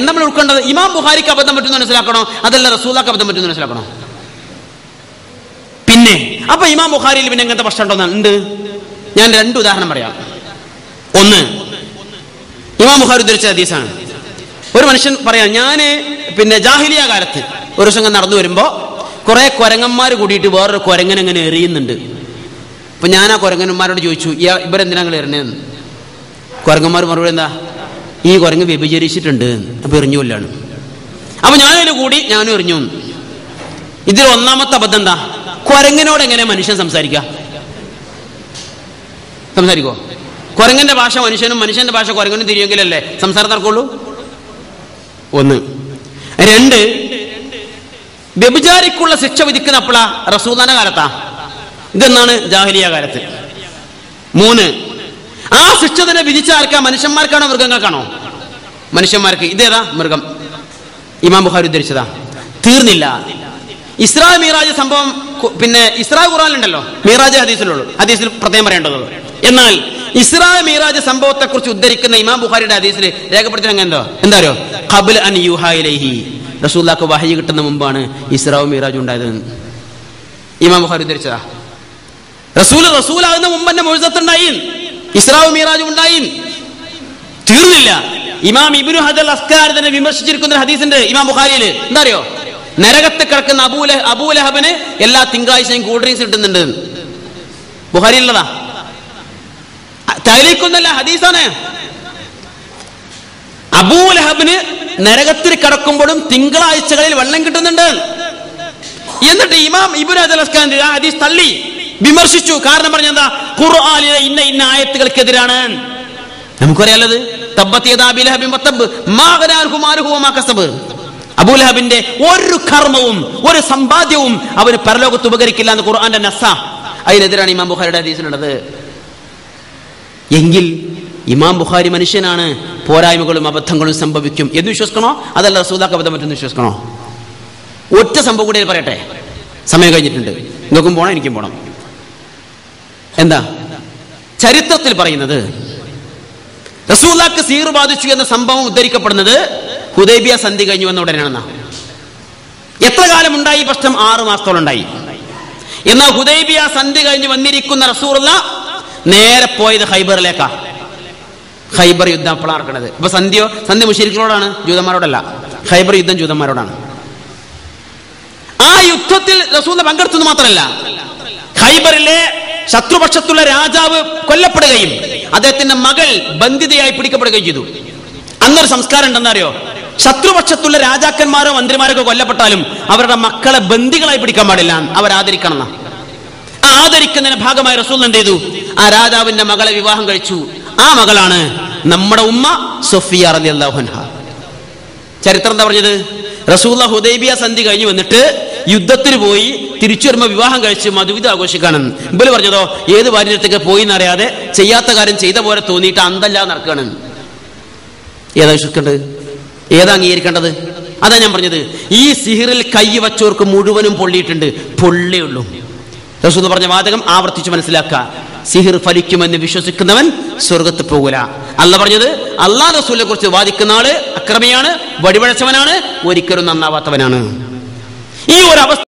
നമ്മൾ ഉൾക്കൊണ്ടത് ഇമാം ബുഖാരിക്ക് അബദ്ധം പറ്റുന്ന മനസ്സിലാക്കണോ, അതല്ല റസൂലുള്ളാഹിക്ക് അബദ്ധം പറ്റുന്ന മനസ്സിലാക്കണോ? പിന്നെ അപ്പൊ ഇമാം ബുഖാരിയിൽ പിന്നെ എങ്ങനത്തെ പ്രശ്നം ഉണ്ടോ? ഉണ്ട്. ഞാൻ 2 ഉദാഹരണം പറയാം. ഒന്ന്, ഇമാം ബുഖാരി ഉദ്ധരിച്ച ഹദീസാണ്. ഒരു മനുഷ്യൻ പറയാം, ഞാൻ ജാഹിലിയ കാലത്ത് ഒരു ദിവസം നടന്നു വരുമ്പോ കുറെ കുരങ്ങന്മാർ കൂടിയിട്ട് വേറൊരു കുരങ്ങനെ ഇങ്ങനെ എറിയുന്നുണ്ട്. അപ്പൊ ഞാൻ ആ കുരങ്ങന്മാരോട് ചോദിച്ചു, ഇവരെന്തിനാ നിങ്ങൾ എറിഞ്ഞതെന്ന്. കുരങ്ങന്മാർ മറുപടി എന്താ, ഈ കുരങ്ങ് വ്യഭിചരിച്ചിട്ടുണ്ട്, അപ്പൊ എറിഞ്ഞുകൊല്ലാണ്. അപ്പൊ ഞാനതിന് കൂടി ഞാനും എറിഞ്ഞു. ഇതിൽ ഒന്നാമത്തെ അബദ്ധം എന്താ? കുരങ്ങനോട് എങ്ങനെ മനുഷ്യൻ സംസാരിക്കോ? കുരങ്ങന്റെ ഭാഷ മനുഷ്യനും മനുഷ്യന്റെ ഭാഷ കുരങ്ങനും തിരിയെങ്കിലല്ലേ സംസാരം നടക്കുള്ളൂ. 1. 2, വ്യഭിചാരിക്കുള്ള ശിക്ഷ വിധിക്കുന്ന അപ്പോഴാ റസൂലുള്ളാഹിന്റെ കാലത്താ, ഇതെന്നാണ് ജാഹിലിയ കാലത്ത്. 3, ആ ശിക്ഷ തന്നെ വിധിച്ച ആർക്കാ? മനുഷ്യന്മാർക്കാണോ മൃഗങ്ങൾക്കാണോ? മനുഷ്യന്മാർക്ക്. ഇതേതാ? മൃഗം. ഇമാം ബുഖാരി ഉദ്ധരിച്ചതാ. തീർന്നില്ല. ഇസ്രാ മിറാജ് സംഭവം ഇസ്രാ ഖുർആനിലുണ്ടല്ലോ, മിറാജ് ഹദീസിലുള്ളൂ, ഹദീസിൽ പ്രത്യേകം പറയേണ്ടതുള്ളൂ. എന്നാൽ ഇസ്രാ മിറാജ് സംഭവത്തെ കുറിച്ച് ഉദ്ധരിക്കുന്ന ഇമാം ബുഖാരിയുടെ ഹദീസിൽ രേഖപ്പെടുത്തുന്ന എന്താ അറിയോ? ഖബ്ല അൻ യൂഹാ ഇലൈഹി, റസൂലുള്ളാഹിക്ക് വഹയി കിട്ടുന്ന മുമ്പാണ് ഇസ്രാ മിറാജ് ഉണ്ടായത്. ഇമാം ബുഖാരി ഉദ്ധരിച്ചതാ. റസൂലാകുന്ന മുമ്പ് തന്നെ മുഅ്ജിസത്തുണ്ടായി, ഇസ്രാ മിറാജും ഉണ്ടായി. തീർന്നില്ല. ഇമാം ഇബ്നു ഹജർ അസ്കലാനി തന്നെ വിമർശിച്ചിരിക്കുന്ന ഒരു ഹദീസുണ്ട് ഇമാം ബുഖാരിയിൽ. എന്താ അറിയോ? നരകത്തിൽ കിടക്കുന്ന അബൂലഹബിന് എല്ലാ തിങ്കളാഴ്ചയും കൂൾ ഡ്രിങ്ക്സ് കിട്ടുന്നുണ്ട്. ബുഖാരിയിലുള്ളതാ, തഹ്ലീഖൊന്നല്ല, ഹദീസാണ്. അബൂലഹബിന് നരകത്തിൽ കിടക്കുമ്പോഴും തിങ്കളാഴ്ചകളിൽ വെള്ളം കിട്ടുന്നുണ്ട്. എന്നിട്ട് ഇമാം ഇബ്നു ഹജർ അസ്കലാനി ആ ഹദീസ് തള്ളി വിമർശിച്ചു. കാരണം പറഞ്ഞെന്താ? ഖുർആനിലെ ഇന്ന ആയത്തുകൾക്കെതിരാണ്. നമുക്കറിയാലത് അബൂലഹബിന്റെ ഒരു കർമ്മവും ഒരു സമ്പാദ്യവും അവന് പരലോകത്ത് ഉപകരിക്കില്ല എന്ന് ഖുർആന്റെ നസ്സ. അതിനെതിരാണ് ഇമാം ബുഖാരിയുടെ ഹദീസിലുള്ളത്. എങ്കിൽ ഇമാം ബുഖാരി മനുഷ്യനാണ്, പോരായ്മകളും അബദ്ധങ്ങളും സംഭവിക്കും എന്ന് വിശ്വസിക്കണോ, അതല്ല റസൂലുള്ളാഹിക്ക് അബദ്ധം പറ്റുമെന്ന് വിശ്വസിക്കണോ? ഒറ്റ സംഭവം കൂടി പറയട്ടെ, സമയം കഴിഞ്ഞിട്ടുണ്ട്. നിങ്ങൾക്കും പോണം എനിക്കും പോണം. എന്താ ചരിത്രത്തിൽ പറയുന്നത്? റസൂലുള്ളാഹിക്ക് സീർ ബാധിച്ചു എന്ന സംഭവം ഉദ്ധരിക്കപ്പെടുന്നത് ഹുദൈബിയ സന്ധി കഴിഞ്ഞു വന്ന ഉടനെയാണെന്നാ. എത്ര കാലം ഉണ്ടായി പ്രശ്നം? 6 മാസത്തോളം ഉണ്ടായി. എന്നാൽ ഹുദൈബിയ സന്ധി കഴിഞ്ഞ് വന്നിരിക്കുന്ന റസൂലുള്ളാഹ് നേരെ പോയത് ഖൈബറിലേക്കാ. ഖൈബർ യുദ്ധം അപ്പോഴാണ് നടക്കുന്നത്. അപ്പൊ സന്ധി മുശ്രിക്കുകളോടാണ്, ജൂതന്മാരോടല്ല. ഖൈബർ യുദ്ധം ജൂതന്മാരോടാണ്. ആ യുദ്ധത്തിൽ റസൂലുള്ളാഹ് പങ്കെടുത്തു മാത്രമല്ല, ഖൈബറിലെ ശത്രുപക്ഷത്തുള്ള രാജാവ് കൊല്ലപ്പെടുകയും അദ്ദേഹത്തിന്റെ മകൾ ബന്ധിതയായി പിടിക്കപ്പെടുകയും ചെയ്തു. അന്നൊരു സംസ്കാരം ഉണ്ടെന്നറിയോ? ശത്രുപക്ഷത്തുള്ള രാജാക്കന്മാരോ മന്ത്രിമാരൊക്കെ കൊല്ലപ്പെട്ടാലും അവരുടെ മക്കളെ ബന്ദികളായി പിടിക്കാൻ പാടില്ല, അവരാദരിക്കണം. ആ ആദരിക്കുന്നതിന്റെ ഭാഗമായി റസൂൽ എന്ത് ചെയ്തു? ആ രാജാവിന്റെ മകളെ വിവാഹം കഴിച്ചു. ആ മകളാണ് നമ്മുടെ ഉമ്മ സഫിയ റളിയല്ലാഹു അൻഹ. ചരിത്രം എന്താ പറഞ്ഞത്? റസൂലുള്ളാഹി ഹുദൈബിയ സന്ധി കഴിഞ്ഞ് വന്നിട്ട് യുദ്ധത്തിന് പോയി തിരിച്ചു വരുമ്പോ വിവാഹം കഴിച്ച് മധുവിധ ആഘോഷിക്കാണെന്ന്. ഇവര് പറഞ്ഞതോ ഏത് ഭാര്യത്തേക്ക് പോയി എന്നറിയാതെ ചെയ്യാത്ത കാര്യം ചെയ്ത പോലെ തോന്നിയിട്ട് അന്തല്ലാതെ നടക്കുകയാണ്. ഏതാ വിശ്വസിക്കേണ്ടത്? ഏതാ അംഗീകരിക്കേണ്ടത്? അതാ ഞാൻ പറഞ്ഞത്. ഈ സിഹിറിൽ കൈ വച്ചവർക്ക് മുഴുവനും പൊള്ളിയിട്ടുണ്ട്, പൊള്ളിയുള്ളൂ. റസൂൽ പറഞ്ഞ വാചകം ആവർത്തിച്ച് മനസ്സിലാക്കുക. സിഹിർ ഫലിക്കുമെന്ന് വിശ്വസിക്കുന്നവൻ സ്വർഗത്ത് പോകൂല. അല്ലാഹ് പറഞ്ഞത്, അല്ലാഹ് റസൂലിനെ കുറിച്ച് വാദിക്കുന്ന ആള് അക്രമിയാണ്, വടിവഴച്ചവനാണ്, ഒരിക്കലും നന്നാവാത്തവനാണ്. ഈ ഒരു അവസ്ഥ